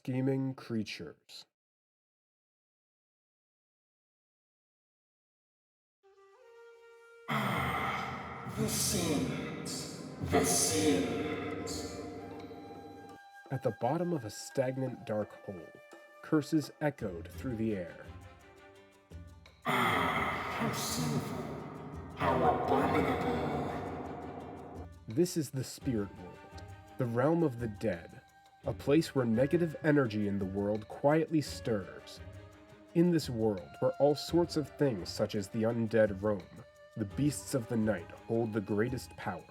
scheming creatures. The sins. The sins. At the bottom of a stagnant dark hole, curses echoed through the air. How sinful. How abominable. This is the spirit world, the realm of the dead, a place where negative energy in the world quietly stirs. In this world, where all sorts of things such as the undead roam, the beasts of the night hold the greatest power.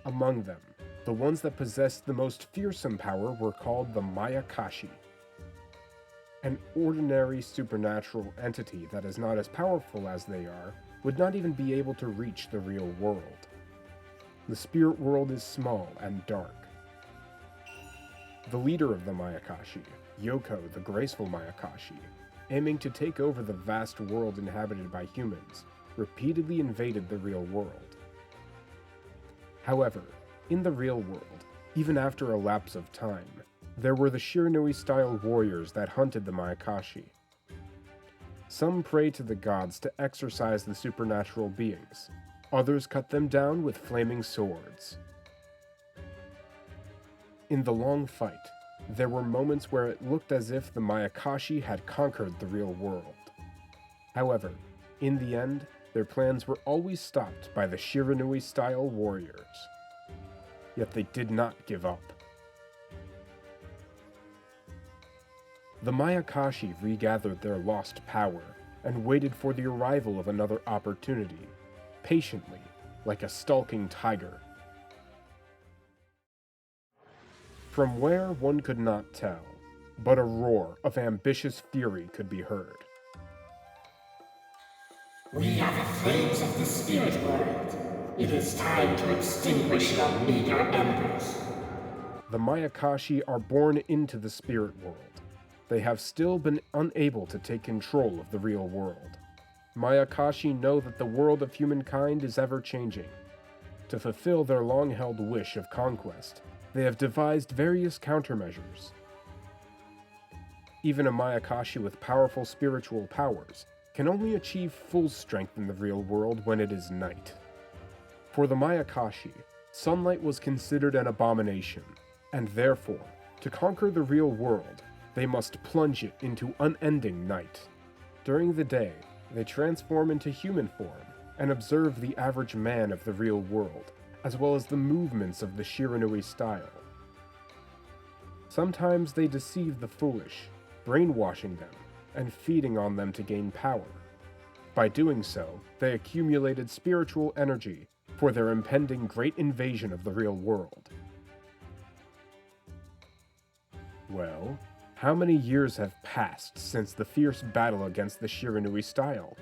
Among them, the ones that possessed the most fearsome power were called the Mayakashi. An ordinary supernatural entity that is not as powerful as they are would not even be able to reach the real world. The spirit world is small and dark. The leader of the Mayakashi, Yoko the Graceful Mayakashi, aiming to take over the vast world inhabited by humans, repeatedly invaded the real world. However, in the real world, even after a lapse of time, there were the Shiranui-style warriors that hunted the Mayakashi. Some pray to the gods to exorcise the supernatural beings, others cut them down with flaming swords. In the long fight, there were moments where it looked as if the Mayakashi had conquered the real world. However, in the end, their plans were always stopped by the Shiranui-style warriors. Yet they did not give up. The Mayakashi regathered their lost power and waited for the arrival of another opportunity, patiently, like a stalking tiger. From where one could not tell, but a roar of ambitious fury could be heard. We are the flames of the spirit world. It is time to extinguish your meager embers. The Mayakashi are born into the spirit world. They have still been unable to take control of the real world. Mayakashi know that the world of humankind is ever changing. To fulfill their long-held wish of conquest, they have devised various countermeasures. Even a Mayakashi with powerful spiritual powers can only achieve full strength in the real world when it is night. For the Mayakashi, sunlight was considered an abomination, and therefore, to conquer the real world, they must plunge it into unending night. During the day, they transform into human form and observe the average man of the real world, as well as the movements of the Shiranui style. Sometimes they deceive the foolish, brainwashing them and feeding on them to gain power. By doing so, they accumulated spiritual energy for their impending great invasion of the real world. Well, how many years have passed since the fierce battle against the Shiranui style?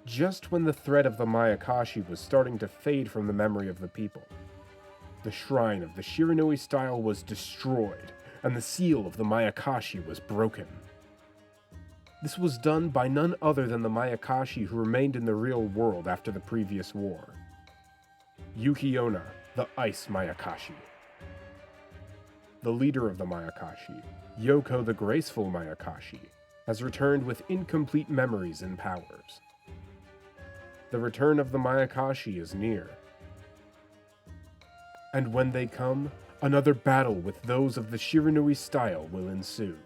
Just when the threat of the Mayakashi was starting to fade from the memory of the people, the shrine of the Shiranui style was destroyed, and the seal of the Mayakashi was broken. This was done by none other than the Mayakashi who remained in the real world after the previous war. Yukiona, the Ice Mayakashi. The leader of the Mayakashi, Yoko the Graceful Mayakashi, has returned with incomplete memories and powers. The return of the Mayakashi is near. And when they come, another battle with those of the Shiranui style will ensue.